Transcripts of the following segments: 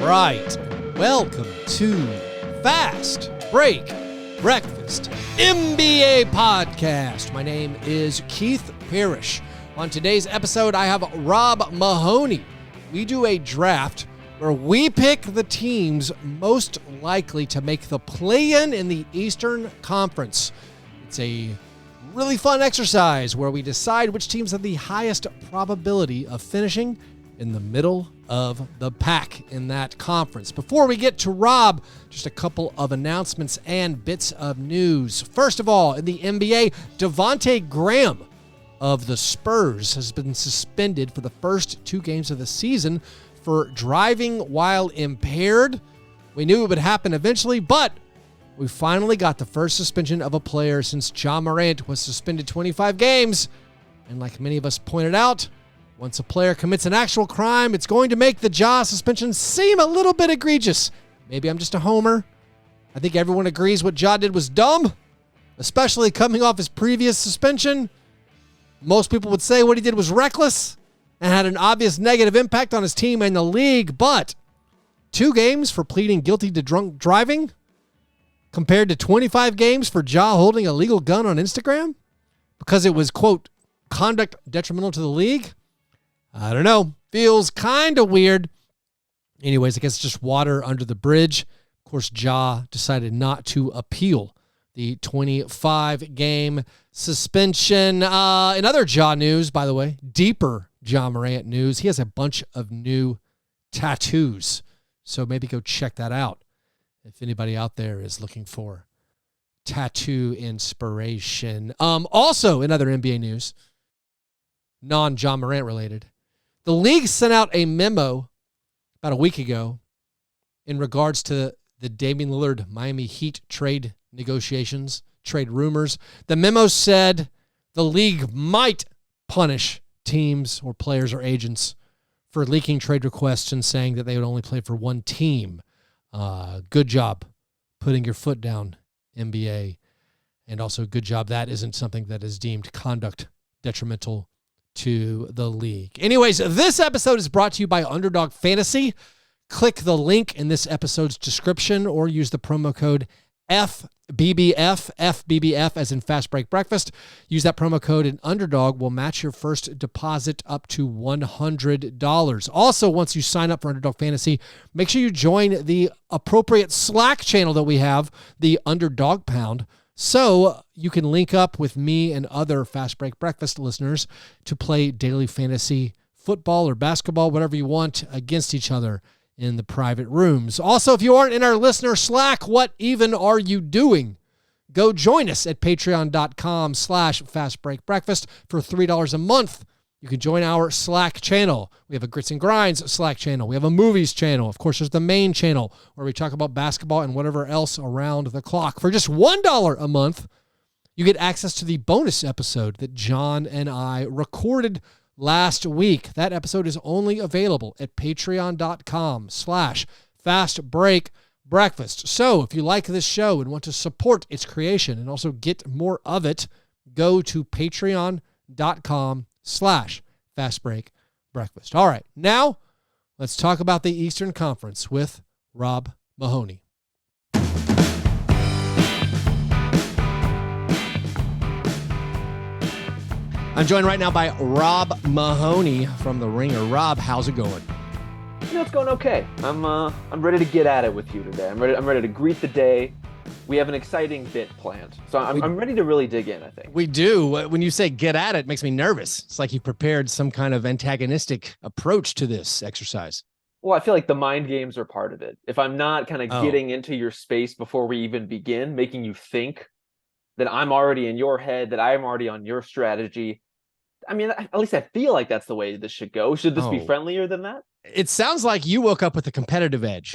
right. Welcome to Fast Break Breakfast NBA Podcast. My name is Keith Parrish. On today's episode, I have Rob Mahoney. We do a draft where we pick the teams most likely to make the play-in in the Eastern Conference. It's a really fun exercise where we decide which teams have the highest probability of finishing in the middle of the pack in that conference. Before we get to Rob, just a couple of announcements and bits of news. First of all, in the NBA, Devontae Graham of the Spurs has been suspended for the first 2 games of the season for driving while impaired. We knew it would happen eventually, but we finally got the first suspension of a player since Ja Morant was suspended 25 games. And like many of us pointed out, once a player commits an actual crime, it's going to make the Ja suspension seem a little bit egregious. Maybe I'm just a homer. I think everyone agrees what Ja did was dumb, especially coming off his previous suspension. Most people would say what he did was reckless and had an obvious negative impact on his team and the league, but 2 games for pleading guilty to drunk driving compared to 25 games for Ja holding a legal gun on Instagram because it was, quote, conduct detrimental to the league. I don't know. Feels kind of weird. Anyways, I guess it's just water under the bridge. Of course, Ja decided not to appeal the 25-game suspension. In other Ja news, by the way, deeper Ja Morant news, he has a bunch of new tattoos. So maybe go check that out if anybody out there is looking for tattoo inspiration. Also, in other NBA news, non-Ja Morant related, the league sent out a memo about a week ago in regards to the Damian Lillard Miami Heat trade negotiations, trade rumors. The memo said the league might punish teams or players or agents for leaking trade requests and saying that they would only play for one team. Good job putting your foot down, NBA. And also good job that isn't something that is deemed conduct detrimental to the league. Anyways, this episode is brought to you by Underdog Fantasy. Click the link in this episode's description or use the promo code FBBF as in Fast Break Breakfast. Use that promo code and Underdog will match your first deposit up to $100. Also, once you sign up for Underdog Fantasy, make sure you join the appropriate Slack channel that we have, the Underdog Pound, so you can link up with me and other Fast Break Breakfast listeners to play daily fantasy football or basketball, whatever you want, against each other in the private rooms. Also, if you aren't in our listener Slack, what even are you doing? Go join us at patreon.com/fastbreakbreakfast for $3 a month. You can join our Slack channel. We have a Grits and Grinds Slack channel. We have a movies channel. Of course, there's the main channel where we talk about basketball and whatever else around the clock. For just $1 a month, you get access to the bonus episode that John and I recorded last week. That episode is only available at patreon.com/fastbreakbreakfast. So if you like this show and want to support its creation and also get more of it, go to patreon.com/fastbreakbreakfast. All right, now let's talk about the Eastern Conference with Rob Mahoney. I'm joined right now by Rob Mahoney from The Ringer. Rob, how's it going? You know, it's going okay. I'm ready to get at it with you today. I'm ready to greet the day. We have an exciting bit planned, so I'm ready to really dig in, I think. We do. When you say get at it makes me nervous. It's like you prepared some kind of antagonistic approach to this exercise. Well, I feel like the mind games are part of it. If I'm not kind of getting into your space before we even begin, making you think that I'm already in your head, that I'm already on your strategy. I mean, at least I feel like that's the way this should go. Should this be friendlier than that? It sounds like you woke up with a competitive edge.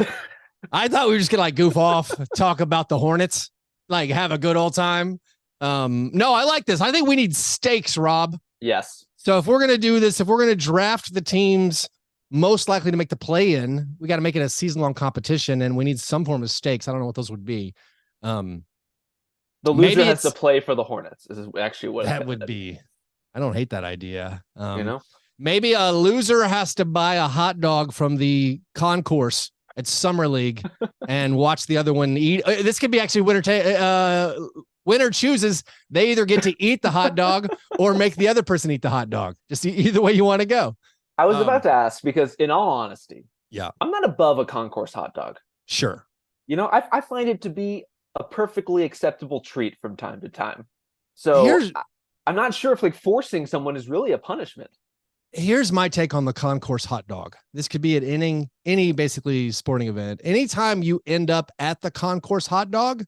I thought we were just going to goof off, talk about the Hornets, have a good old time. No, I like this. I think we need stakes, Rob. Yes. So if we're going to do this, if we're going to draft the teams most likely to make the play-in, we got to make it a season-long competition, and we need some form of stakes. I don't know what those would be. The loser has to play for the Hornets. This is actually what that would be. I don't hate that idea. You know, maybe a loser has to buy a hot dog from the concourse at Summer League and watch the other one eat. This could be actually winner chooses. They either get to eat the hot dog or make the other person eat the hot dog. Just either way you want to go. I was about to ask because, in all honesty, yeah, I'm not above a concourse hot dog. Sure. You know, I find it to be a perfectly acceptable treat from time to time. So I'm not sure if like forcing someone is really a punishment. Here's my take on the concourse hot dog. This could be at any basically sporting event. Anytime you end up at the concourse hot dog,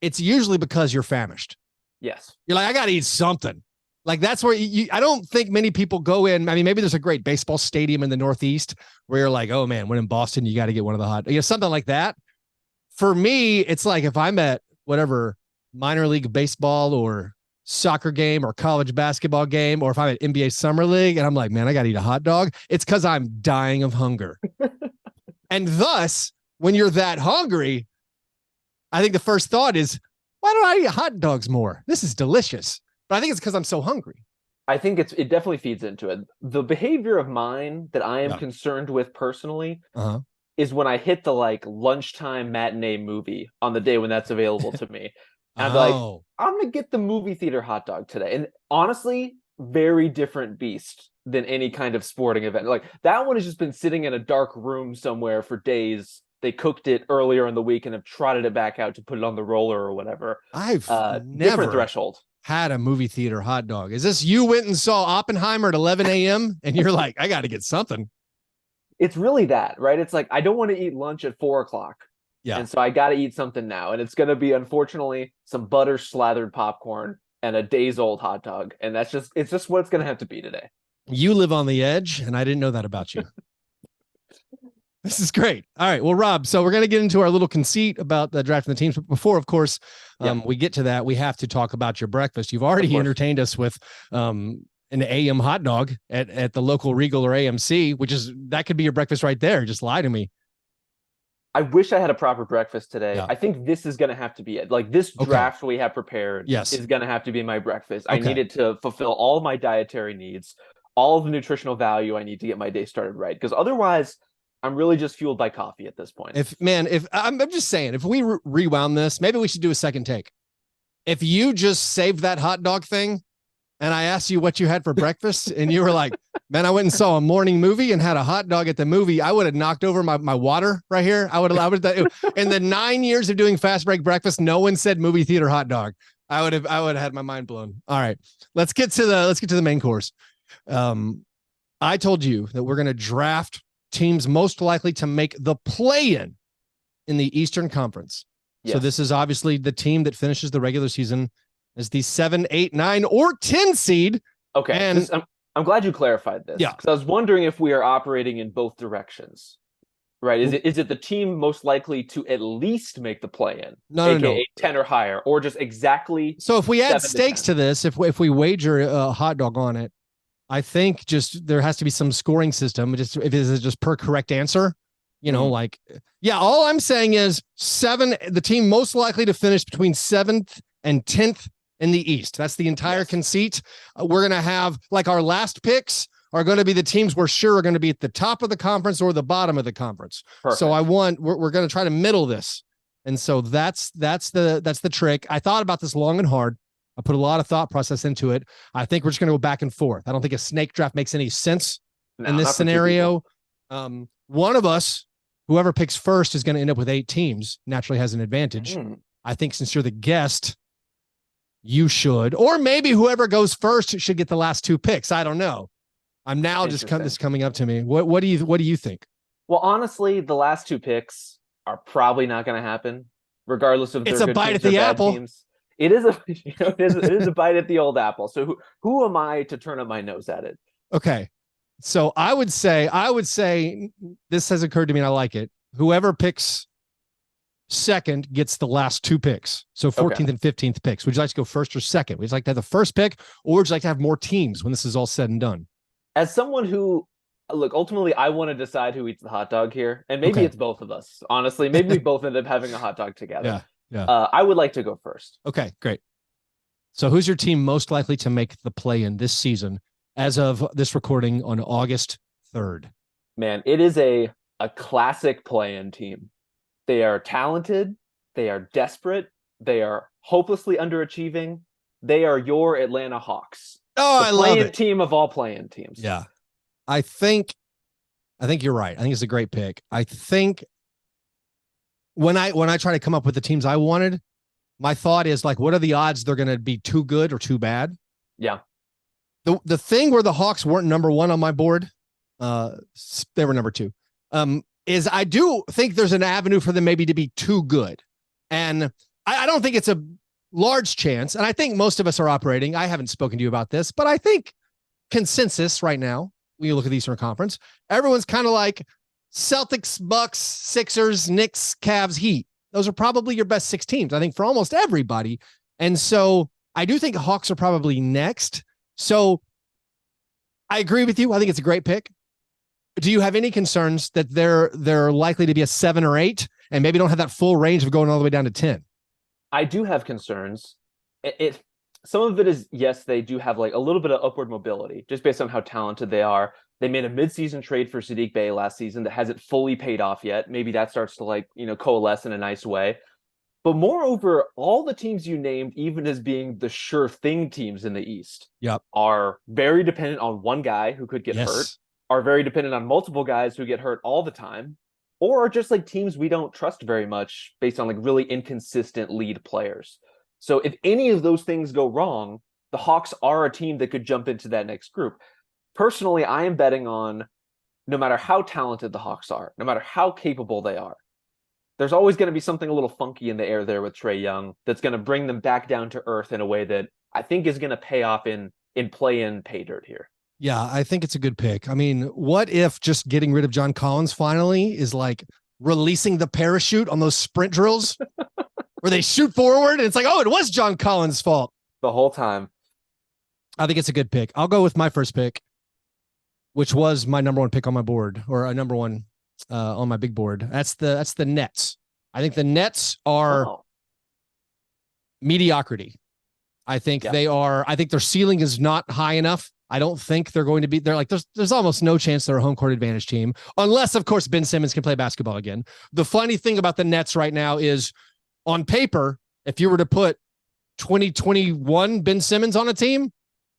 it's usually because you're famished. Yes. You're like, I got to eat something. Like that's where I don't think many people go in. I mean, maybe there's a great baseball stadium in the Northeast where you're like, oh man, when in Boston, you got to get one of the hot, something like that. For me, it's like if I'm at whatever minor league baseball or soccer game or college basketball game, or if I'm at NBA Summer League and I'm like, man, I got to eat a hot dog. It's because I'm dying of hunger. And thus, when you're that hungry, I think the first thought is, why don't I eat hot dogs more? This is delicious. But I think it's because I'm so hungry. I think it definitely feeds into it. The behavior of mine that I am concerned with personally is when I hit the like lunchtime matinee movie on the day when that's available to me. And I'm like, I'm going to get the movie theater hot dog today. And honestly, very different beast than any kind of sporting event. Like that one has just been sitting in a dark room somewhere for days. They cooked it earlier in the week and have trotted it back out to put it on the roller or whatever. I've different never threshold. Had a movie theater hot dog. Is this you went and saw Oppenheimer at 11 a.m. and you're like, I got to get something. It's really that, right? It's like, I don't want to eat lunch at 4:00. Yeah. And so I got to eat something now. And it's going to be, unfortunately, some butter slathered popcorn and a days old hot dog. And it's just what it's going to have to be today. You live on the edge. And I didn't know that about you. This is great. All right. Well, Rob, so we're going to get into our little conceit about the draft and the teams. But before, of course, we get to that, we have to talk about your breakfast. You've already entertained us with an AM hot dog at the local Regal or AMC, that could be your breakfast right there. Just lie to me. I wish I had a proper breakfast today. Yeah. I think this is going to have to be it. Like this draft we have prepared is going to have to be my breakfast. I need it to fulfill all of my dietary needs, all of the nutritional value I need to get my day started right. Because otherwise, I'm really just fueled by coffee at this point. If I'm just saying, if we rewound this, maybe we should do a second take. If you just saved that hot dog thing and I asked you what you had for breakfast and you were like, man, I went and saw a morning movie and had a hot dog at the movie, I would have knocked over my water right here. I would in the 9 years of doing Fast Break breakfast, no one said movie theater hot dog. I would have had my mind blown. All right, let's get to the main course. I told you that we're going to draft teams most likely to make the play-in the Eastern Conference. Yes. So this is obviously the team that finishes the regular season as the 7, 8, 9, or 10 seed. Okay. And I'm glad you clarified this. Yeah. Because I was wondering if we are operating in both directions. Right. Is it the team most likely to at least make the play-in? No. 10 or higher, or just exactly. So if we add stakes to this, if we wager a hot dog on it, I think just there has to be some scoring system. Just if it is just per correct answer, all I'm saying is 7, the team most likely to finish between 7th and 10th in the East. That's the entire conceit. We're going to have like our last picks are going to be the teams we're sure are going to be at the top of the conference or the bottom of the conference. Perfect. So we're going to try to middle this. And so that's the trick. I thought about this long and hard. I put a lot of thought process into it. I think we're just going to go back and forth. I don't think a snake draft makes any sense in this scenario. One of us, whoever picks first, is going to end up with 8 teams, naturally has an advantage. I think since you're the guest, you should, or maybe whoever goes first should get the last 2 picks. I don't know. I'm now just this coming up to me. What do you think? Well, honestly, the last 2 picks are probably not going to happen, regardless of it's a bite at the apple. Teams. It is a bite at the old apple. So who am I to turn up my nose at it? Okay. So I would say this has occurred to me and I like it. Whoever picks second gets the last 2 picks. So 14th and 15th picks. Would you like to go first or second? Would you like to have the first pick, or would you like to have more teams when this is all said and done? As someone who, ultimately I want to decide who eats the hot dog here. And maybe it's both of us. Honestly, maybe we both end up having a hot dog together. Yeah. Yeah. I would like to go first. Okay, great. So who's your team most likely to make the play-in this season as of this recording on August 3rd? Man, it is a a classic play-in team. They are talented. They are desperate. They are hopelessly underachieving. They are your Atlanta Hawks. Oh, I love it. Team of all play-in teams. Yeah. I think you're right. I think it's a great pick. I think when I try to come up with the teams I wanted, my thought is like, what are the odds they're going to be too good or too bad? Yeah. The thing where the Hawks weren't number one on my board, they were number two, is I do think there's an avenue for them maybe to be too good. And I don't think it's a large chance. And I think most of us are operating. I haven't spoken to you about this, but I think consensus right now, when you look at the Eastern Conference, everyone's kind of like Celtics, Bucks, Sixers, Knicks, Cavs, Heat. Those are probably your best six teams, I think, for almost everybody. And so I do think Hawks are probably next. So I agree with you. I think it's a great pick. Do you have any concerns that they're likely to be a 7 or 8 and maybe don't have that full range of going all the way down to 10? I do have concerns. Some of it is, yes, they do have like a little bit of upward mobility just based on how talented they are. They made a midseason trade for Saddiq Bey last season that hasn't fully paid off yet. Maybe that starts to coalesce in a nice way. But moreover, all the teams you named, even as being the sure thing teams in the East, are very dependent on one guy who could get hurt, are very dependent on multiple guys who get hurt all the time, or are just like teams we don't trust very much based on like really inconsistent lead players. So if any of those things go wrong, the Hawks are a team that could jump into that next group. Personally, I am betting on, no matter how talented the Hawks are, no matter how capable they are, there's always going to be something a little funky in the air there with Trae Young that's going to bring them back down to earth in a way that I think is going to pay off in play-in pay dirt here. Yeah, I think it's a good pick. I mean, what if just getting rid of John Collins finally is like releasing the parachute on those sprint drills where they shoot forward and it's like, oh, it was John Collins' fault the whole time. I think it's a good pick. I'll go with my first pick, which was my number one pick on my board, or a number one on my big board. That's the Nets. I think the Nets are mediocrity. I think they are. I think their ceiling is not high enough. I don't think they're going to be. They're like there's almost no chance they're a home court advantage team, unless of course Ben Simmons can play basketball again. The funny thing about the Nets right now is, on paper, if you were to put 2021 Ben Simmons on a team,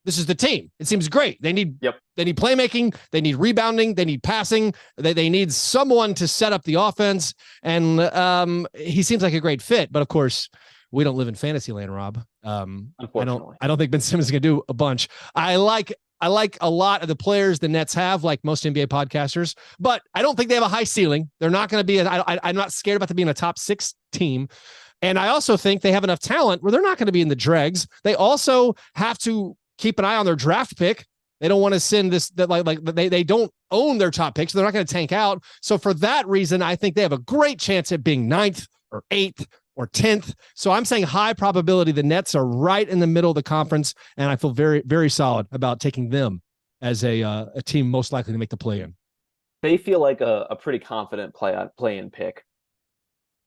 this is the team. It seems great. They need playmaking. They need rebounding. They need passing. They need someone to set up the offense. And he seems like a great fit. But of course, we don't live in fantasy land, Rob. Unfortunately, I don't think Ben Simmons is going to do a bunch. I like a lot of the players the Nets have, like most NBA podcasters, but I don't think they have a high ceiling. They're not going to be. I'm not scared about them being a top 6 team. And I also think they have enough talent where they're not going to be in the dregs. They also have to keep an eye on their draft pick. They don't want to send this that they don't own their top picks. So they're not going to tank out. So for that reason, I think they have a great chance at being 9th or 8th or 10th. So I'm saying high probability the Nets are right in the middle of the conference. And I feel very, very solid about taking them as a team most likely to make the play-in. They feel like a pretty confident play-in pick.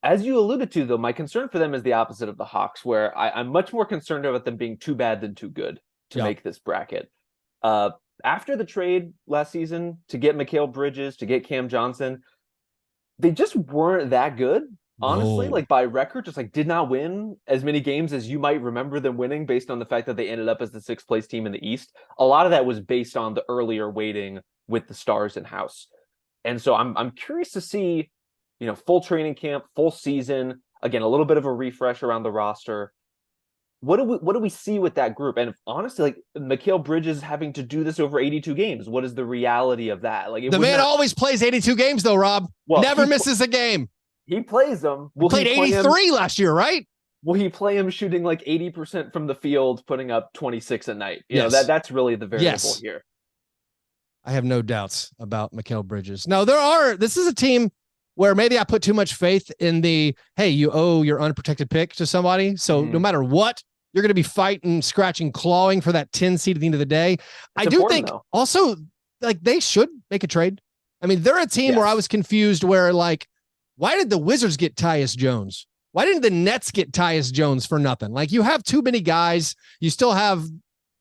As you alluded to, though, my concern for them is the opposite of the Hawks, where I'm much more concerned about them being too bad than too good to make this bracket. After the trade last season to get Mikal Bridges, to get Cam Johnson, they just weren't that good. Honestly, like by record, just like did not win as many games as you might remember them winning based on the fact that they ended up as the 6th place team in the East. A lot of that was based on the earlier weighting with the stars in house. And so I'm curious to see, full training camp, full season, again, a little bit of a refresh around the roster. What do we see with that group? And honestly, like Mikal Bridges having to do this over 82 games. What is the reality of that? Like the man always plays 82 games though, Rob. Well, never misses a game. He plays them. He played 83 last year, right? Will he play him shooting like 80% from the field, putting up 26 a night? You know, that's really the variable here. I have no doubts about Mikal Bridges. No, this is a team where maybe I put too much faith in the, hey, you owe your unprotected pick to somebody. So no matter what, you're going to be fighting, scratching, clawing for that 10 seed at the end of the day. I do think also like they should make a trade. I mean, they're a team where I was confused where like, why did the Wizards get Tyus Jones? Why didn't the Nets get Tyus Jones for nothing? Like you have too many guys. You still have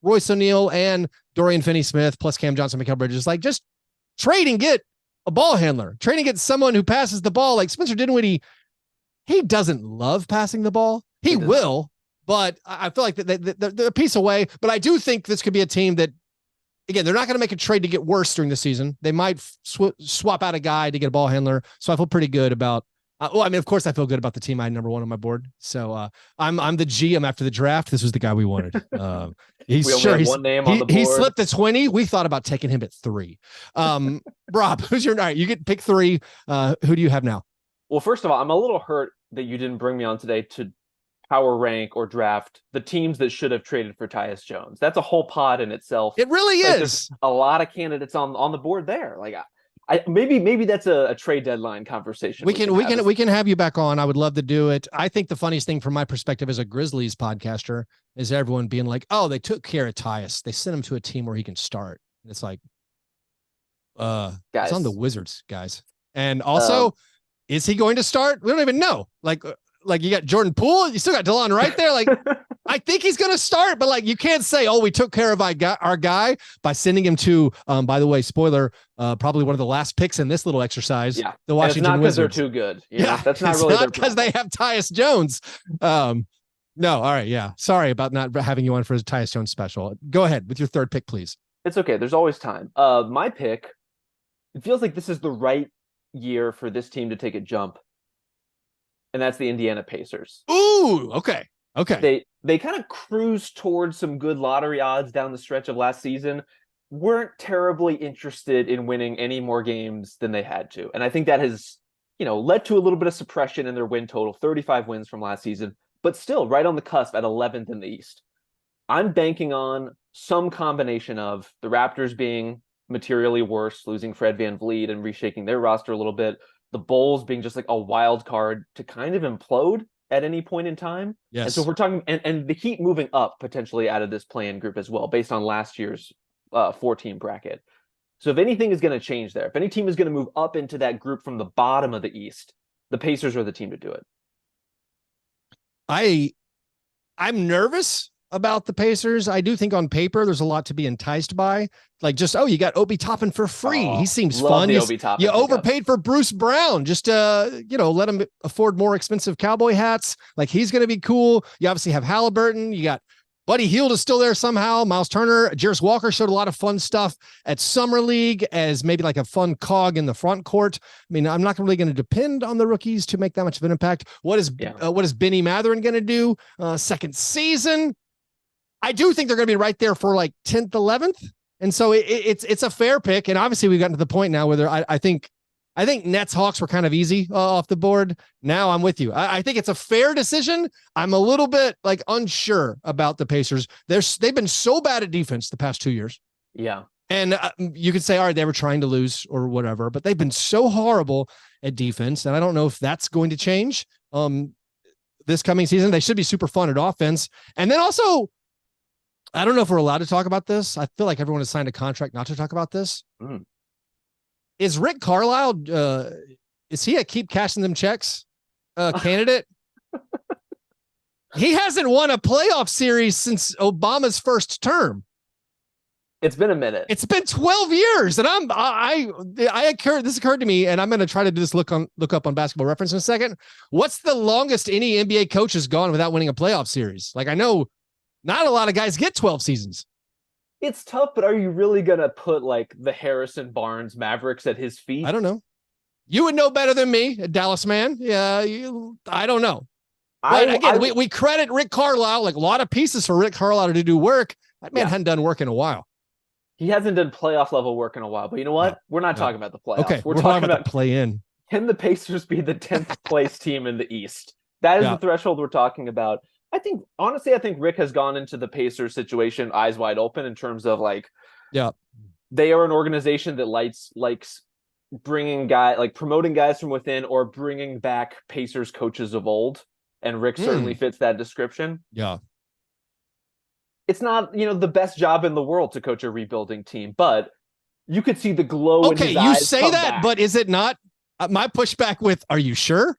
Royce O'Neal and Dorian Finney-Smith plus Cam Johnson, Mikal Bridges. Like just trade and get a ball handler. Trading get someone who passes the ball like Spencer Dinwiddie. He doesn't love passing the ball. He will, but I feel like they're a piece away. But I do think this could be a team that, again, they're not going to make a trade to get worse during the season. They might swap out a guy to get a ball handler. So I feel pretty good about. Of course, I feel good about the team I had number 1 on my board. So I'm the GM after the draft. This was the guy we wanted. He's one name on the board. He slipped at 20. We thought about taking him at 3. Rob, who's your? All right, you get pick 3. Who do you have now? Well, first of all, I'm a little hurt that you didn't bring me on today to power rank or draft the teams that should have traded for Tyus Jones. That's a whole pod in itself. It really is. There's a lot of candidates on the board there. Like maybe that's a trade deadline conversation. We can have you back on. I would love to do it. I think the funniest thing from my perspective as a Grizzlies podcaster is everyone being like, "Oh, they took care of Tyus. They sent him to a team where he can start." And it's like, guys, it's on the Wizards, guys. And also, is he going to start? We don't even know. Like you got Jordan Poole, you still got DeLon right there. Like, I think he's going to start, but like, you can't say, "Oh, we took care of our guy by sending him to," by the way, spoiler, probably one of the last picks in this little exercise. Yeah. The Washington Wizards. They're too good. That's not really because they have Tyus Jones. No. All right. Yeah. Sorry about not having you on for a Tyus Jones special. Go ahead with your 3rd pick, please. It's okay. There's always time. My pick, it feels like this is the right year for this team to take a jump. And that's the Indiana Pacers. Ooh, okay. They kind of cruised towards some good lottery odds down the stretch of last season. Weren't terribly interested in winning any more games than they had to. And I think that has, led to a little bit of suppression in their win total, 35 wins from last season, but still right on the cusp at 11th in the East. I'm banking on some combination of the Raptors being materially worse, losing Fred VanVleet and reshaping their roster a little bit, the Bulls being just like a wild card to kind of implode at any point in time. Yes. And so if we're talking, and the Heat moving up potentially out of this play-in group as well, based on last year's 4-team bracket. So if anything is going to change there, if any team is going to move up into that group from the bottom of the East, the Pacers are the team to do it. I'm nervous about the Pacers. I do think on paper there's a lot to be enticed by. Like just, you got Obi Toppin for free. He seems fun. You overpaid for Bruce Brown just to, let him afford more expensive cowboy hats. Like he's going to be cool. You obviously have Halliburton. You got Buddy Hield is still there somehow. Miles Turner, Jarris Walker showed a lot of fun stuff at Summer League as maybe like a fun cog in the front court. I mean, I'm not really going to depend on the rookies to make that much of an impact. What is Benny Mathurin going to do? Second season. I do think they're going to be right there for like 10th, 11th. And so it's a fair pick. And obviously we've gotten to the point now where I think Nets Hawks were kind of easy off the board. Now I'm with you. I think it's a fair decision. I'm a little bit like unsure about the Pacers. They've been so bad at defense the past 2 years. Yeah. And you could say, all right, they were trying to lose or whatever, but they've been so horrible at defense. And I don't know if that's going to change this coming season. They should be super fun at offense. And then also, I don't know if we're allowed to talk about this. I feel like everyone has signed a contract not to talk about this. Is Rick Carlisle, is he a keep cashing them checks candidate? He hasn't won a playoff series since Obama's first term. It's been a minute. It's been 12 years. And this occurred to me, and I'm going to try to do this look up on Basketball Reference in a second. What's the longest any NBA coach has gone without winning a playoff series? Like I know not a lot of guys get 12 seasons. It's tough, but are you really going to put like the Harrison Barnes Mavericks at his feet? I don't know. You would know better than me, a Dallas man. Yeah, I don't know. But again, we credit Rick Carlisle, like a lot of pieces for Rick Carlisle to do work. That man hadn't done work in a while. He hasn't done playoff level work in a while, but you know what? We're not talking about the playoffs. Okay, we're talking about the play-in. Can the Pacers be the 10th place team in the East? That is the threshold we're talking about. I think Rick has gone into the Pacers situation eyes wide open in terms of they are an organization that likes bringing promoting guys from within or bringing back Pacers coaches of old. And Rick certainly fits that description. Yeah. It's not, the best job in the world to coach a rebuilding team, but you could see the glow in his eyes. Okay, you say that, back. But is it not my pushback with, are you sure?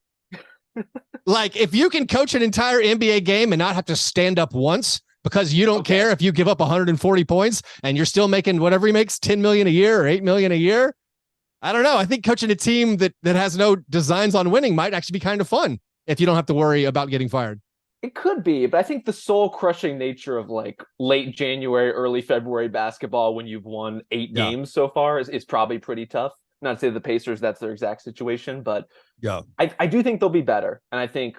Like, if you can coach an entire NBA game and not have to stand up once because you don't care if you give up 140 points and you're still making whatever he makes, $10 million a year or $8 million a year, I don't know. I think coaching a team that has no designs on winning might actually be kind of fun if you don't have to worry about getting fired. It could be, but I think the soul-crushing nature of like late January, early February basketball when you've won 8 games so far is probably pretty tough. Not to say the Pacers, that's their exact situation, but I do think they'll be better. And I think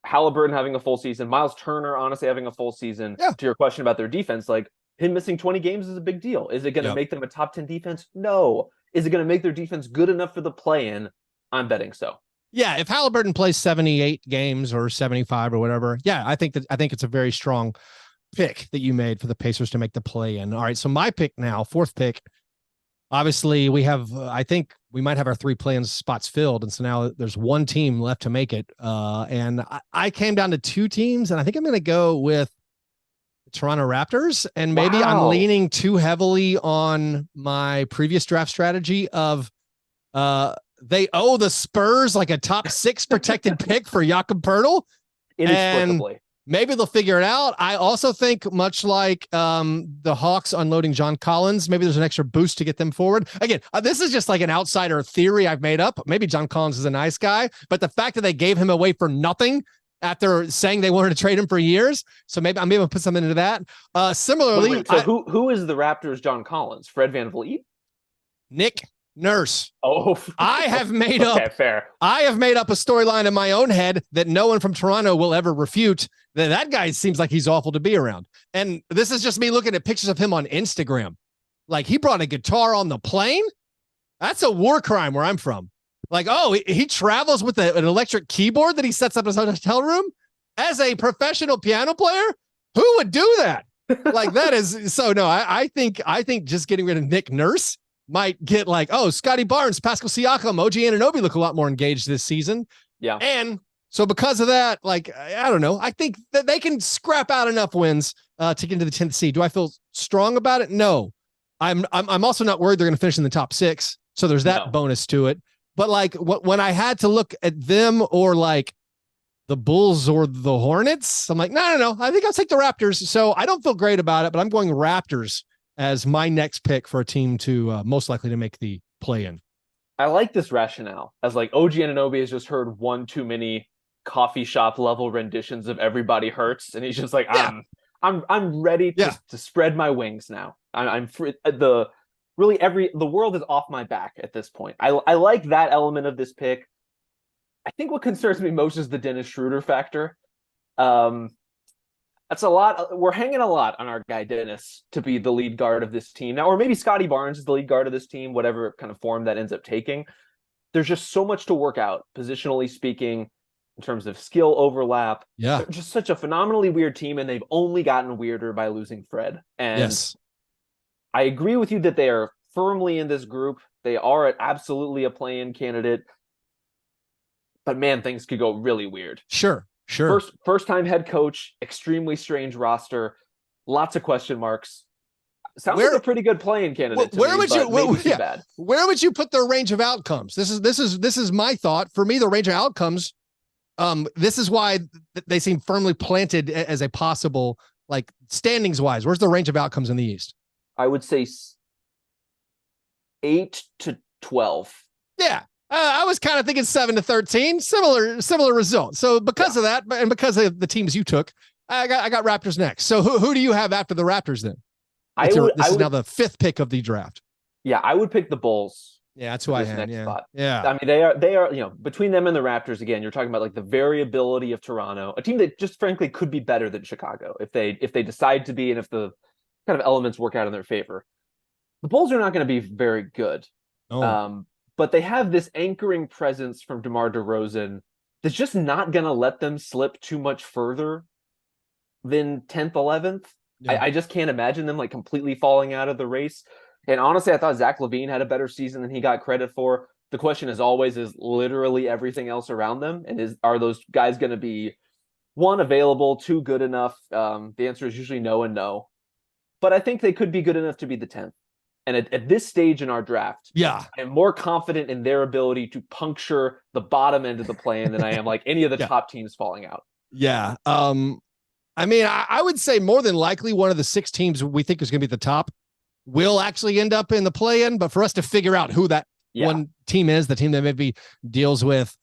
Halliburton having a full season, Miles Turner honestly having a full season, to your question about their defense, like him missing 20 games is a big deal. Is it going to make them a top 10 defense? No. Is it going to make their defense good enough for the play-in? I'm betting so. Yeah, if Halliburton plays 78 games or 75 or whatever, I think it's a very strong pick that you made for the Pacers to make the play-in. All right, so my pick now, fourth pick. Obviously, we have, I think we might have our 3 play-in spots filled, and so now there's one team left to make it. And I came down to 2 teams, and I think I'm going to go with the Toronto Raptors, and maybe I'm leaning too heavily on my previous draft strategy of they owe the Spurs like a top 6 protected pick for Jakob Poeltl. Inexplicably. And maybe they'll figure it out. I also think much like the Hawks unloading John Collins, maybe there's an extra boost to get them forward. Again, this is just like an outsider theory I've made up. Maybe John Collins is a nice guy, but the fact that they gave him away for nothing after saying they wanted to trade him for years. So maybe I'm able to put something into that. Similarly, who is the Raptors' John Collins? Fred VanVleet? Nick Nurse. Oh, I have made up. Fair. I have made up a storyline in my own head that no one from Toronto will ever refute. That guy seems like he's awful to be around. And this is just me looking at pictures of him on Instagram. Like he brought a guitar on the plane. That's a war crime where I'm from. Like, he travels with an electric keyboard that he sets up in his hotel room as a professional piano player. Who would do that? Like that is so. No, I think just getting rid of Nick Nurse might get like, Scotty Barnes, Pascal Siakam, OG Anunoby look a lot more engaged this season. Yeah. And so because of that, like, I don't know, I think that they can scrap out enough wins to get into the 10th seed. Do I feel strong about it? No. I'm also not worried they're going to finish in the top 6. So there's that bonus to it. But like when I had to look at them or like the Bulls or the Hornets, I'm like, no. I think I'll take the Raptors. So I don't feel great about it, but I'm going Raptors as my next pick for a team to most likely to make the play-in. I like this rationale as like OG Anunoby has just heard one too many coffee shop level renditions of Everybody Hurts, and he's just like, I'm ready to spread my wings now. I'm free. The world is off my back at this point. I like that element of this pick. I think what concerns me most is the Dennis Schroeder factor. That's a lot. We're hanging a lot on our guy Dennis to be the lead guard of this team now, or maybe Scotty Barnes is the lead guard of this team, whatever kind of form that ends up taking. There's just so much to work out, positionally speaking, in terms of skill overlap. Yeah, they're just such a phenomenally weird team, and they've only gotten weirder by losing Fred. And I agree with you that they are firmly in this group. They are absolutely a play-in candidate. But man, things could go really weird. Sure. First time head coach, extremely strange roster, lots of question marks. Sounds like a pretty good play-in candidate. Where would you put their range of outcomes? This is my thought. For me, the range of outcomes. This is why they seem firmly planted as a possible, like standings wise. Where's the range of outcomes in the East? I would say 8 to 12. Yeah. I was kind of thinking 7 to 13, similar result. So because of that, and because of the teams you took, I got Raptors next. So who do you have after the Raptors then? This is now the 5th pick of the draft. Yeah, I would pick the Bulls. Yeah, that's who I had. Spot. Yeah. I mean, they are, between them and the Raptors, again, you're talking about like the variability of Toronto, a team that just frankly could be better than Chicago if they decide to be, and if the kind of elements work out in their favor. The Bulls are not going to be very good. No. But they have this anchoring presence from DeMar DeRozan that's just not going to let them slip too much further than 10th, 11th. Yeah. I just can't imagine them like completely falling out of the race. And honestly, I thought Zach LaVine had a better season than he got credit for. The question is always, is literally everything else around them? And are those guys going to be, 1, available, 2, good enough? The answer is usually no and no. But I think they could be good enough to be the 10th. And at this stage in our draft, I'm more confident in their ability to puncture the bottom end of the plan than I am like any of the top teams falling out. Yeah. I mean, I would say more than likely one of the 6 teams we think is going to be at the top will actually end up in the play-in. But for us to figure out who that one team is, the team that maybe deals with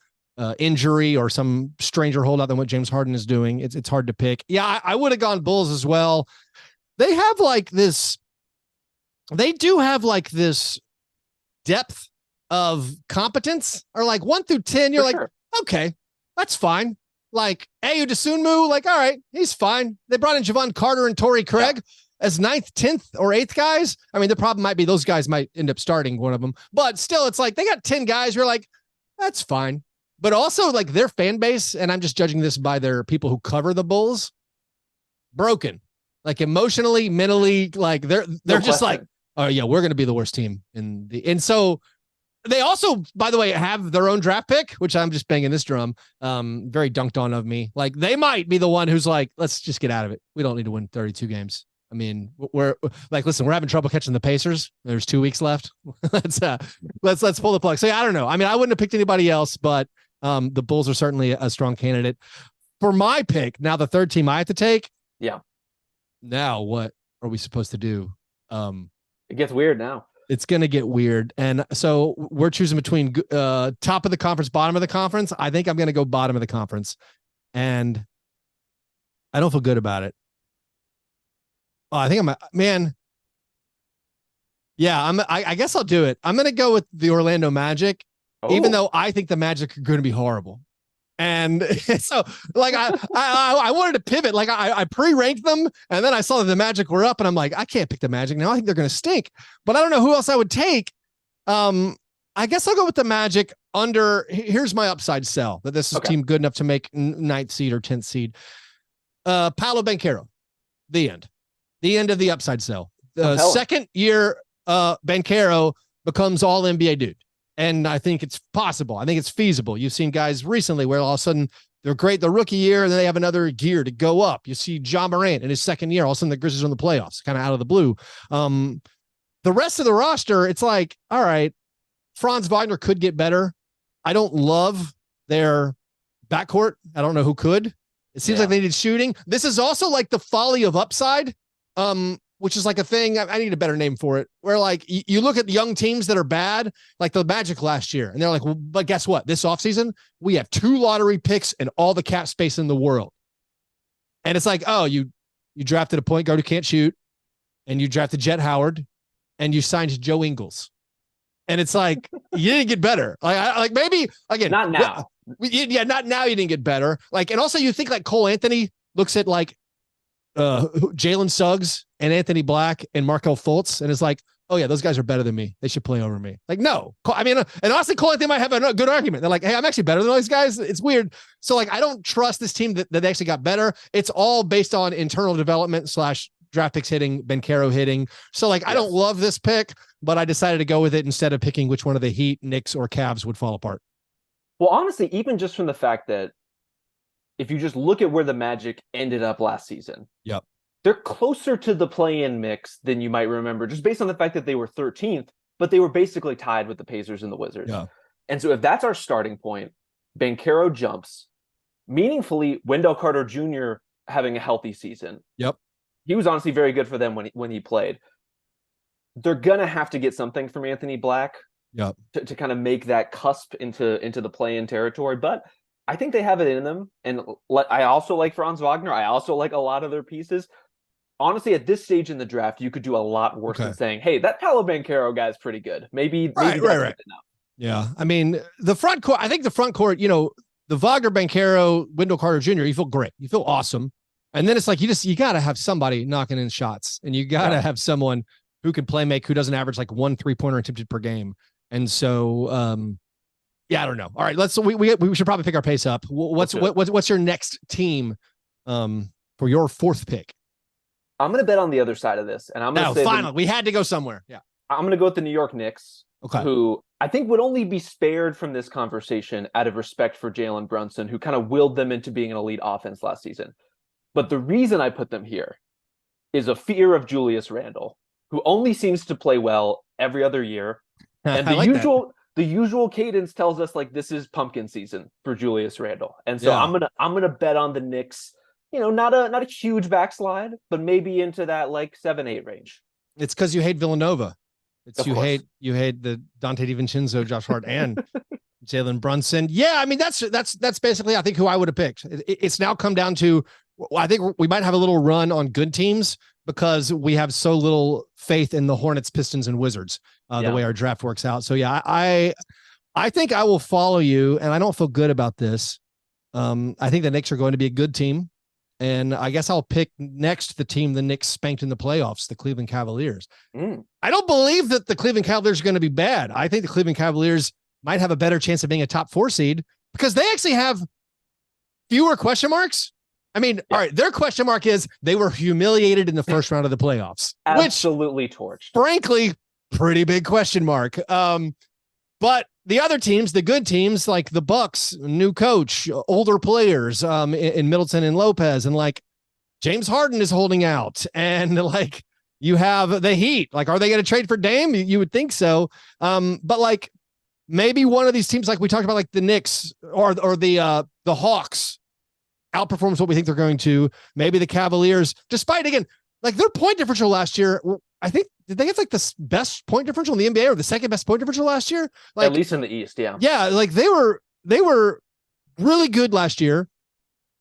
injury or some stranger holdout than what James Harden is doing. It's hard to pick. Yeah, I would have gone Bulls as well. They have like this. They do have like this depth of competence, or like 1 through 10. You're like, okay, that's fine. Like Ayu Dosunmu, like, all right, he's fine. They brought in Javon Carter and Torrey Craig as 9th, 10th, or 8th guys. I mean, the problem might be those guys might end up starting one of them, but still, it's like they got 10 guys. You're like, that's fine. But also, like, their fan base, and I'm just judging this by their people who cover the Bulls, broken, like emotionally, mentally, like they're just like, oh yeah, we're going to be the worst team and so they also, by the way, have their own draft pick, which I'm just banging this drum, very dunked on of me. Like, they might be the one who's like, let's just get out of it. We don't need to win 32 games. I mean, we're like, listen, we're having trouble catching the Pacers. There's 2 weeks left. let's pull the plug. So yeah, I don't know. I mean, I wouldn't have picked anybody else, but the Bulls are certainly a strong candidate for my pick. Now the third team I have to take. Yeah. Now what are we supposed to do? It gets weird now. It's going to get weird. And so we're choosing between top of the conference, bottom of the conference. I think I'm going to go bottom of the conference. And I don't feel good about it. Oh, I think I guess I'll do it. I'm going to go with the Orlando Magic, even though I think the Magic are going to be horrible. And so, like, I wanted to pivot. Like, I pre-ranked them, and then I saw that the Magic were up, and I'm like, I can't pick the Magic now. I think they're going to stink. But I don't know who else I would take. I guess I'll go with the Magic under. Here's my upside sell that this is a team good enough to make 9th seed or 10th seed. Paolo Banchero, the end of the upside sell. The second year, Banchero becomes all NBA dude. And I think it's possible. I think it's feasible. You've seen guys recently where all of a sudden they're great the rookie year, and then they have another gear to go up. You see Ja Morant in his second year, all of a sudden the Grizzlies are in the playoffs, kind of out of the blue. The rest of the roster, it's like, all right, Franz Wagner could get better. I don't love their backcourt. I don't know who could. It seems like they need shooting. This is also like the folly of upside, which is like a thing. I need a better name for it, where like you look at young teams that are bad, like the Magic last year, and they're like, well, but guess what? This offseason, we have 2 lottery picks and all the cap space in the world. And it's like, oh, you drafted a point guard who can't shoot, and you drafted Jet Howard, and you signed Joe Ingles. And it's like, you didn't get better. Like maybe, again, not now. Not now you didn't get better. Like, and also you think like Cole Anthony looks at like Jalen Suggs and Anthony Black and Markelle Fultz, and it's like, oh yeah, those guys are better than me. They should play over me. Like, no. I mean, and honestly, Cole Anthony might have a good argument. They're like, hey, I'm actually better than all these guys. It's weird. So like, I don't trust this team that they actually got better. It's all based on internal development / draft picks hitting, Banchero hitting. So like, I don't love this pick, but I decided to go with it instead of picking which one of the Heat, Knicks, or Cavs would fall apart. Well, honestly, even just from the fact that if you just look at where the Magic ended up last season, they're closer to the play-in mix than you might remember, just based on the fact that they were 13th, but they were basically tied with the Pacers and the Wizards. And so if that's our starting point, Banchero jumps meaningfully. Wendell Carter Jr. having a healthy season. He was honestly very good for them when he played. They're gonna have to get something from Anthony Black to kind of make that cusp into the play-in territory. But I think they have it in them. And I also like Franz Wagner. I also like a lot of their pieces. Honestly, at this stage in the draft, you could do a lot worse than saying, hey, that Paolo Banchero guy's pretty good. Maybe that's enough. Yeah. I mean, the front court, I think the front court, the Wagner, Banchero, Wendell Carter Jr., you feel great. You feel awesome. And then it's like, you got to have somebody knocking in shots, and you got to have someone who can play make, who doesn't average like 1 3-pointer attempted per game. And so, I don't know. All right, we should probably pick our pace up. What's your next team for your 4th pick? I'm going to bet on the other side of this, and I'm going to say finally we had to go somewhere. Yeah, I'm going to go with the New York Knicks, who I think would only be spared from this conversation out of respect for Jalen Brunson, who kind of willed them into being an elite offense last season. But the reason I put them here is a fear of Julius Randle, who only seems to play well every other year, and the usual cadence tells us like this is pumpkin season for Julius Randle, and so I'm gonna bet on the Knicks. Not a huge backslide, but maybe into that like 7-8 range. It's because you hate Villanova. It's you hate the Dante DiVincenzo, Josh Hart, and Jalen Brunson. Yeah, I mean that's basically I think who I would have picked. It's now come down to I think we might have a little run on good teams because we have so little faith in the Hornets, Pistons, and Wizards the way our draft works out. So yeah, I think I will follow you, and I don't feel good about this. I think the Knicks are going to be a good team, and I guess I'll pick next the team the Knicks spanked in the playoffs, the Cleveland Cavaliers. I don't believe that the Cleveland Cavaliers are going to be bad. I think the Cleveland Cavaliers might have a better chance of being a top 4 seed because they actually have fewer question marks. I mean, all right, their question mark is they were humiliated in the first round of the playoffs. Absolutely torched. Frankly, pretty big question mark. But the other teams, the good teams like the Bucks, new coach, older players in Middleton and Lopez, and like James Harden is holding out, and like you have the Heat. Like, are they going to trade for Dame? You would think so. But like maybe one of these teams, like we talked about, like the Knicks or the Hawks, outperforms what we think they're going to. Maybe the Cavaliers, despite again, like their point differential last year, I think did they get like the best point differential in the NBA or the second best point differential last year? Like, at least in the East, yeah. Yeah, like they were really good last year.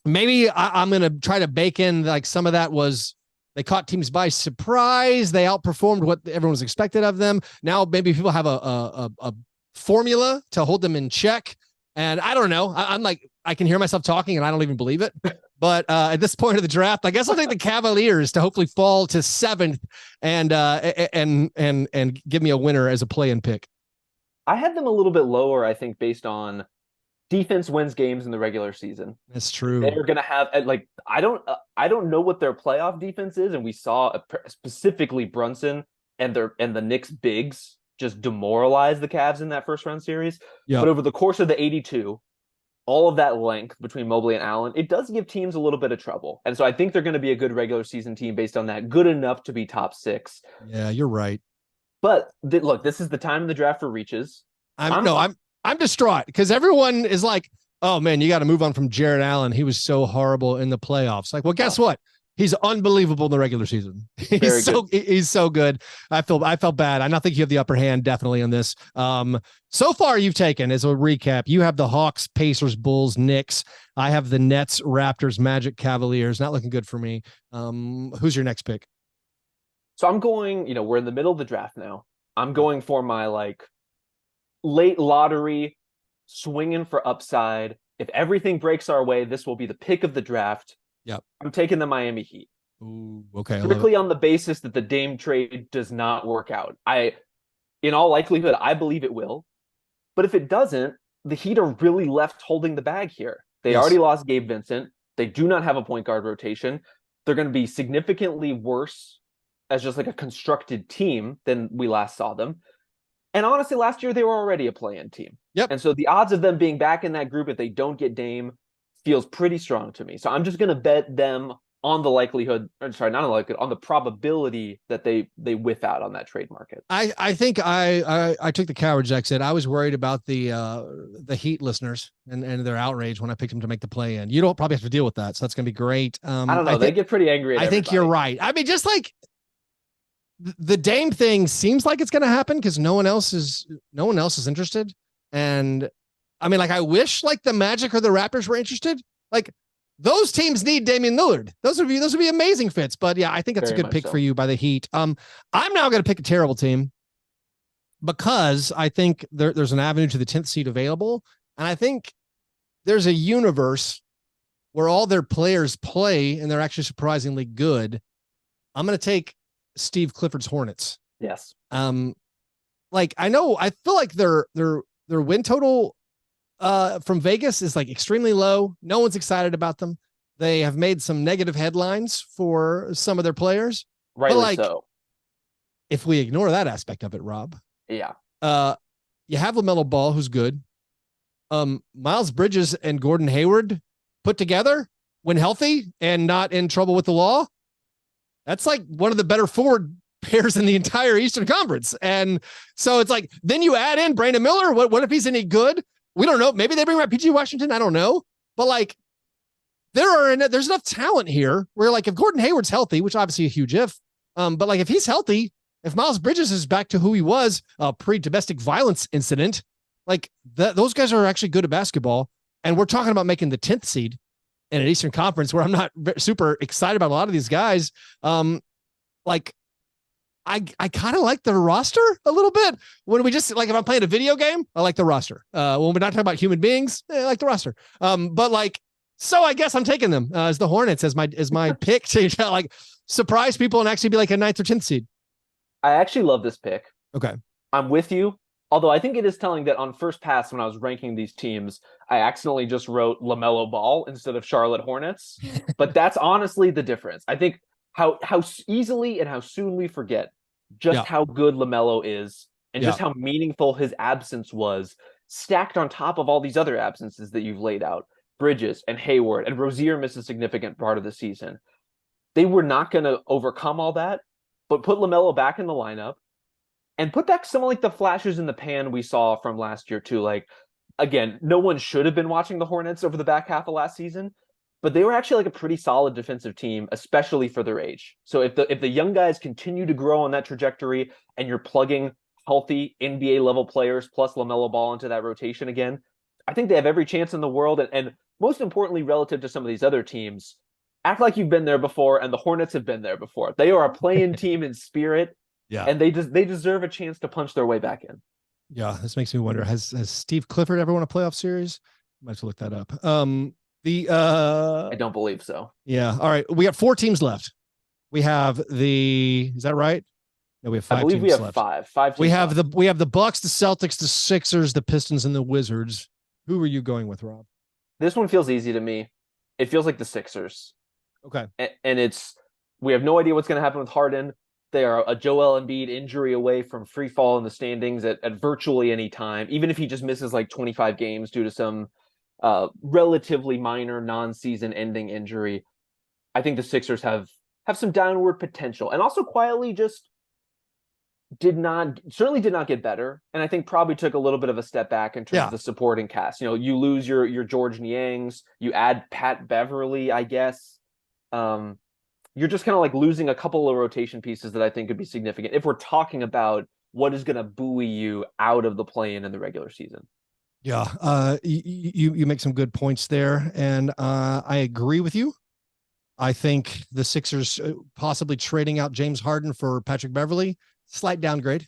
Maybe I'm going to try to bake in like some of that was they caught teams by surprise. They outperformed what everyone was expected of them. Now maybe people have a formula to hold them in check. And I don't know. I'm like, I can hear myself talking and I don't even believe it. But at this point of the draft, I guess I'll take the Cavaliers to hopefully fall to 7th and give me a winner as a play-in pick. I had them a little bit lower, I think, based on defense wins games in the regular season. That's true. They're going to have like I don't know what their playoff defense is, and we saw specifically Brunson and the Knicks bigs just demoralize the Cavs in that first round series. Yep. But over the course of the 82, all of that length between Mobley and Allen, it does give teams a little bit of trouble. And so I think they're going to be a good regular season team based on that, good enough to be top 6. Yeah, you're right. But look, this is the time in the draft for reaches. I'm distraught because everyone is like, oh man, you got to move on from Jared Allen. He was so horrible in the playoffs. Like, well, guess what? He's unbelievable in the regular season. He's so good. I felt bad. I don't think you have the upper hand definitely on this. So far you've taken, as a recap, you have the Hawks, Pacers, Bulls, Knicks. I have the Nets, Raptors, Magic, Cavaliers. Not looking good for me. Who's your next pick? So I'm going, we're in the middle of the draft now. I'm going for my like late lottery, swinging for upside. If everything breaks our way, this will be the pick of the draft. Yep. I'm taking the Miami Heat. Ooh, okay. Strictly on the basis that the Dame trade does not work out. In all likelihood, I believe it will. But if it doesn't, the Heat are really left holding the bag here. They already lost Gabe Vincent. They do not have a point guard rotation. They're going to be significantly worse as just like a constructed team than we last saw them. And honestly, last year they were already a play-in team. Yep. And so the odds of them being back in that group if they don't get Dame feels pretty strong to me. So I'm just going to bet them on the likelihood, on the probability that they whiff out on that trade market. I think I took the coward's exit. I was worried about the Heat listeners and their outrage when I picked them to make the play in. You don't probably have to deal with that. So that's going to be great. I don't know. They get pretty angry at I think you're right. I mean, just like the Dame thing seems like it's going to happen because no one else is interested. And I mean, like, I wish like the Magic or the Raptors were interested. Like, those teams need Damian Lillard. Those would be amazing fits. But yeah, I think that's a good pick for you by the Heat. I'm now going to pick a terrible team because I think there's an avenue to the 10th seed available. And I think there's a universe where all their players play and they're actually surprisingly good. I'm going to take Steve Clifford's Hornets. Yes. Like, I feel like their win total from Vegas is like extremely low. No one's excited about them. They have made some negative headlines for some of their players. Rightly so. If we ignore that aspect of it, Rob. Yeah. You have LaMelo Ball, who's good. Miles Bridges and Gordon Hayward put together when healthy and not in trouble with the law. That's like one of the better forward pairs in the entire Eastern Conference. And so it's like, then you add in Brandon Miller. What if he's any good? We don't know. Maybe they bring back PG Washington. I don't know. But like, there's enough talent here where like if Gordon Hayward's healthy, which obviously a huge if, but like if he's healthy if Miles Bridges is back to who he was pre-domestic violence incident, like those guys are actually good at basketball. And we're talking about making the 10th seed in an Eastern Conference where I'm not super excited about a lot of these guys. Like I kind of like the roster a little bit. When we just like, if I'm playing a video game, I like the roster. When we're not talking about human beings, I like the roster. But like, so I guess I'm taking them as the Hornets as my pick to like surprise people and actually be like a 9th or 10th seed. I actually love this pick. Okay. I'm with you. Although I think it is telling that on first pass, when I was ranking these teams, I accidentally just wrote LaMelo Ball instead of Charlotte Hornets. But that's honestly the difference. I think how easily and how soon we forget just how good LaMelo is and just how meaningful his absence was, stacked on top of all these other absences that you've laid out. Bridges and Hayward and Rozier missed a significant part of the season. They were not going to overcome all that, but put LaMelo back in the lineup and put back some of like the flashes in the pan we saw from last year too. Like, again, no one should have been watching the Hornets over the back half of last season, but they were actually like a pretty solid defensive team, especially for their age. So if the young guys continue to grow on that trajectory and you're plugging healthy NBA level players plus LaMelo Ball into that rotation again, I think they have every chance in the world. And most importantly, relative to some of these other teams, act like you've been there before, and the Hornets have been there before. They are a play-in team in spirit, and they deserve a chance to punch their way back in. Yeah, this makes me wonder: has Steve Clifford ever won a playoff series? Might have to look that up. I don't believe so. Yeah. All right, we got 4 teams left. We have is that right? No, we have 5. I believe teams we have left. 5. 5 teams we have left. we have the Bucks, the Celtics, the Sixers, the Pistons, and the Wizards. Who are you going with, Rob? This one feels easy to me. It feels like the Sixers. Okay. And we have no idea what's going to happen with Harden. They are a Joel Embiid injury away from free fall in the standings at virtually any time, even if he just misses like 25 games due to some relatively minor non-season ending injury. I think the Sixers have some downward potential, and also quietly just certainly did not get better, and I think probably took a little bit of a step back in terms of the supporting cast. You know, you lose your George Niangs, you add Pat Beverly, I guess. You're just kind of like losing a couple of rotation pieces that I think could be significant if we're talking about what is going to buoy you out of the play-in the regular season. Yeah, you make some good points there, and I agree with you. I think the Sixers possibly trading out James Harden for Patrick Beverly, slight downgrade.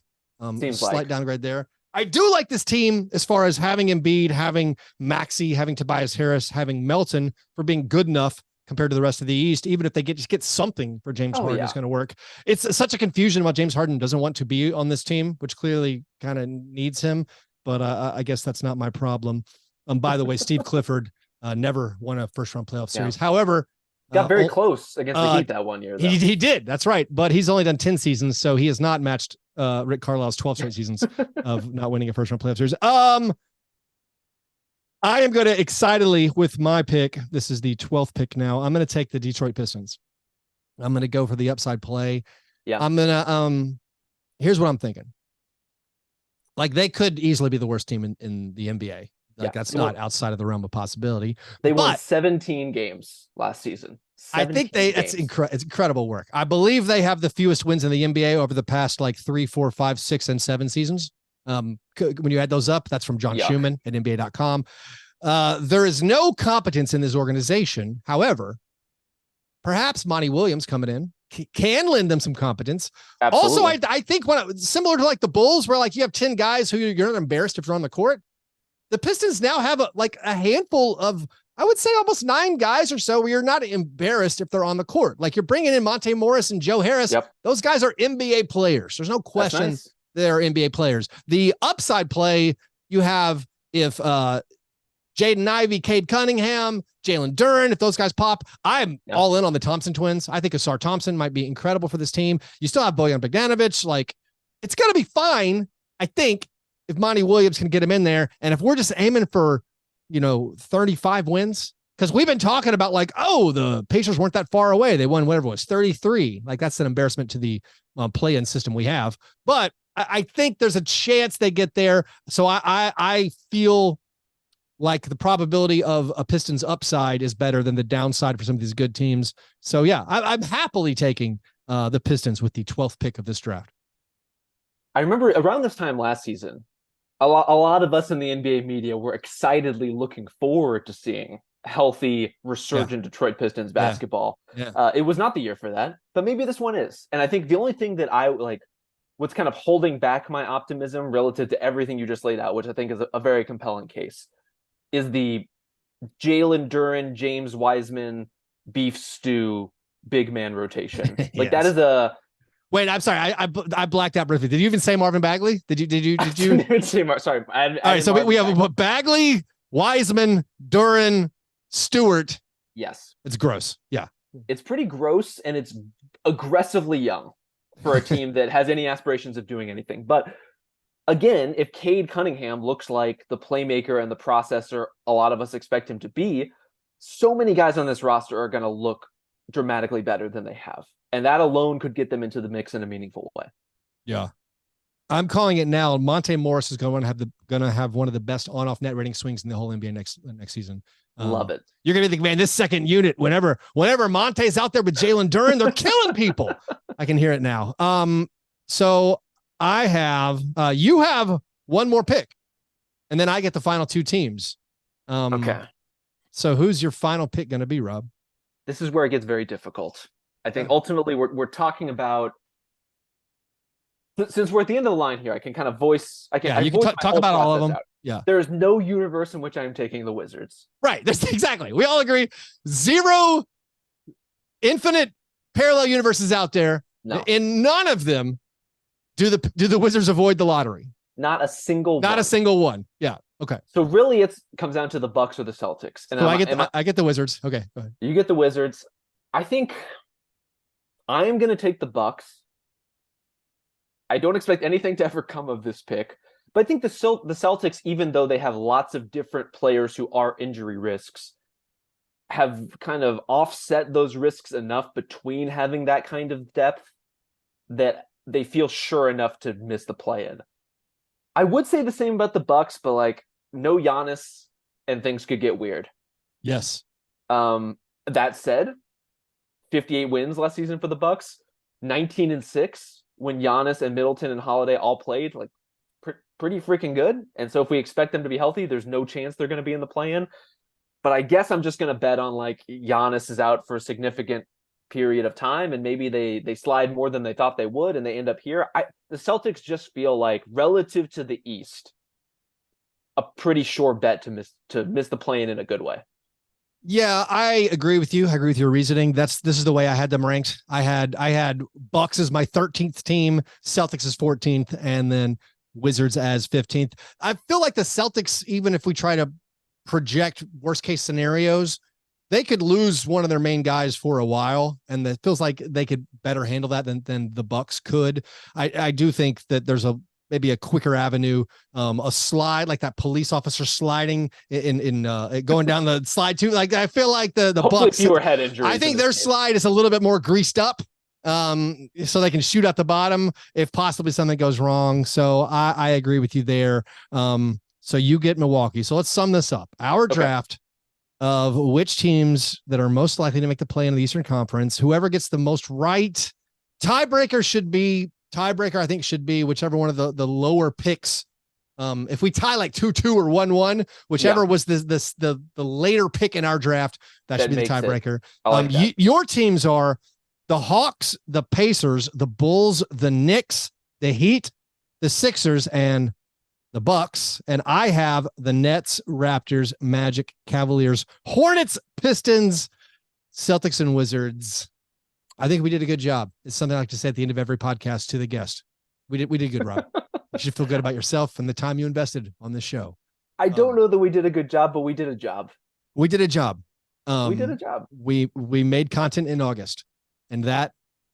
Slight downgrade there. I do like this team as far as having Embiid, having Maxey, having Tobias Harris, having Melton for being good enough compared to the rest of the East. Even if they just get something for James Harden, it's going to work. It's such a confusion about James Harden doesn't want to be on this team, which clearly kind of needs him. But I guess that's not my problem. By the way, Steve Clifford never won a first-round playoff series. However, got very close against the Heat that one year. He did. That's right. But he's only done 10 seasons, so he has not matched Rick Carlisle's 12 straight seasons of not winning a first-round playoff series. I am going to excitedly with my pick. This is the 12th pick now. I'm going to take the Detroit Pistons. I'm going to go for the upside play. Yeah. I'm going to here's what I'm thinking. Like, they could easily be the worst team in the NBA. Like, that's not outside of the realm of possibility. They won 17 games last season. I think it's incredible work. I believe they have the fewest wins in the NBA over the past like 3, 4, 5, 6, and 7 seasons. When you add those up, that's from John Schumann at NBA.com. There is no competence in this organization. However, perhaps Monty Williams coming in can lend them some competence. Absolutely. Also, I think similar to like the Bulls, where like you have 10 guys who you're not embarrassed if they're on the court. The Pistons now have a handful of, I would say almost 9 guys or so where you're not embarrassed if they're on the court. Like, you're bringing in Monte Morris and Joe Harris. Yep. Those guys are NBA players. There's no question they're NBA players. The upside play you have if Jaden Ivey, Cade Cunningham, Jalen Duren, if those guys pop, I'm all in on the Thompson twins. I think Asar Thompson might be incredible for this team. You still have Bojan Bogdanovic. Like, it's going to be fine, I think, if Monty Williams can get him in there. And if we're just aiming for, 35 wins, because we've been talking about like, oh, the Pacers weren't that far away. They won whatever it was, 33. Like, that's an embarrassment to the play-in system we have. But I think there's a chance they get there. So I feel like the probability of a Pistons upside is better than the downside for some of these good teams. So yeah, I'm happily taking the Pistons with the 12th pick of this draft. I remember around this time last season, a lot of us in the NBA media were excitedly looking forward to seeing healthy, resurgent Detroit Pistons basketball. Yeah. It was not the year for that, but maybe this one is. And I think the only thing that I like, what's kind of holding back my optimism relative to everything you just laid out, which I think is a very compelling case, is the Jalen Duren, James Wiseman, beef stew, big man rotation. Like that is a. Wait, I'm sorry. I blacked out briefly. Did you even say Marvin Bagley? Did you? I didn't even say sorry. All right. So we have Bagley, Wiseman, Duren, Stewart. Yes. It's gross. Yeah. It's pretty gross, and it's aggressively young for a team that has any aspirations of doing anything. But again, if Cade Cunningham looks like the playmaker and the processor a lot of us expect him to be, so many guys on this roster are going to look dramatically better than they have. And that alone could get them into the mix in a meaningful way. Yeah. I'm calling it now. Monte Morris is going to have one of the best on-off net rating swings in the whole NBA next season. Love it. You're going to think, man, this second unit, whenever Monte's out there with Jalen Duren, they're killing people. I can hear it now. So I have, you have one more pick, and then I get the final two teams. Okay. So who's your final pick going to be, Rob? This is where it gets very difficult. I think ultimately we're talking about, since we're at the end of the line here, I can kind of voice. I can. Yeah, you can talk about all of them. Out. Yeah. There is no universe in which I am taking the Wizards. Right. That's exactly. We all agree. Zero infinite parallel universes out there. No. In none of them do the Wizards avoid the lottery. Not a single. Not one. a single one. Yeah. Okay. So really, it comes down to the Bucks or the Celtics. And so I get the Wizards. Okay. Go ahead. You get the Wizards. I think I am going to take the Bucks. I don't expect anything to ever come of this pick, but I think the Celtics, even though they have lots of different players who are injury risks, have kind of offset those risks enough between having that kind of depth that they feel sure enough to miss the play-in. I would say the same about the Bucks, but like no Giannis and things could get weird. Yes. That said, 58 wins last season for the Bucks, 19-6 when Giannis and Middleton and Holiday all played, like pretty freaking good. And so if we expect them to be healthy, there's no chance they're going to be in the play-in. But I guess I'm just going to bet on like Giannis is out for a significant period of time, and maybe they slide more than they thought they would, and they end up here. The Celtics just feel like, relative to the East, a pretty sure bet to miss the play-in in a good way. Yeah, I agree with you. I agree with your reasoning. This is the way I had them ranked. I had Bucks as my 13th team, Celtics as 14th, and then Wizards as 15th. I feel like the Celtics, even if we try to project worst case scenarios, they could lose one of their main guys for a while, and it feels like they could better handle that than the Bucks could. I do think that there's maybe a quicker avenue, a slide like that police officer sliding in going down the slide too. Like I feel like the Bucks, fewer head injuries. I think their slide is a little bit more greased up, so they can shoot out the bottom if possibly something goes wrong. So I agree with you there. So you get Milwaukee. So let's sum this up. Our draft of which teams that are most likely to make the play in the Eastern Conference. Whoever gets the most right, tiebreaker, I think should be whichever one of the lower picks. If we tie like 2-2 or 1-1, whichever was the later pick in our draft, that should be the tiebreaker. Like your teams are the Hawks, the Pacers, the Bulls, the Knicks, the Heat, the Sixers, and the Bucks. And I have the Nets, Raptors, Magic, Cavaliers, Hornets, Pistons, Celtics, and Wizards. I think we did a good job. It's something I like to say at the end of every podcast to the guest. We did good, Rob. You should feel good about yourself and the time you invested on this show. I don't know that we did a good job, but we did a job. We did a job. We did a job. We made content in August, and that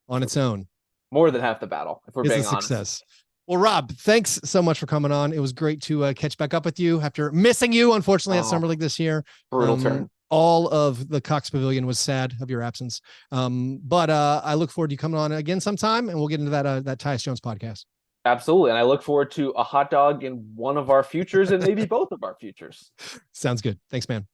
on its own, more than half the battle, if we're being honest. Success. Well, Rob, thanks so much for coming on. It was great to catch back up with you after missing you, unfortunately, at Summer League this year. Brutal turn. All of the Cox Pavilion was sad of your absence. But I look forward to you coming on again sometime, and we'll get into that Tyus Jones podcast. Absolutely. And I look forward to a hot dog in one of our futures and maybe both of our futures. Sounds good. Thanks, man.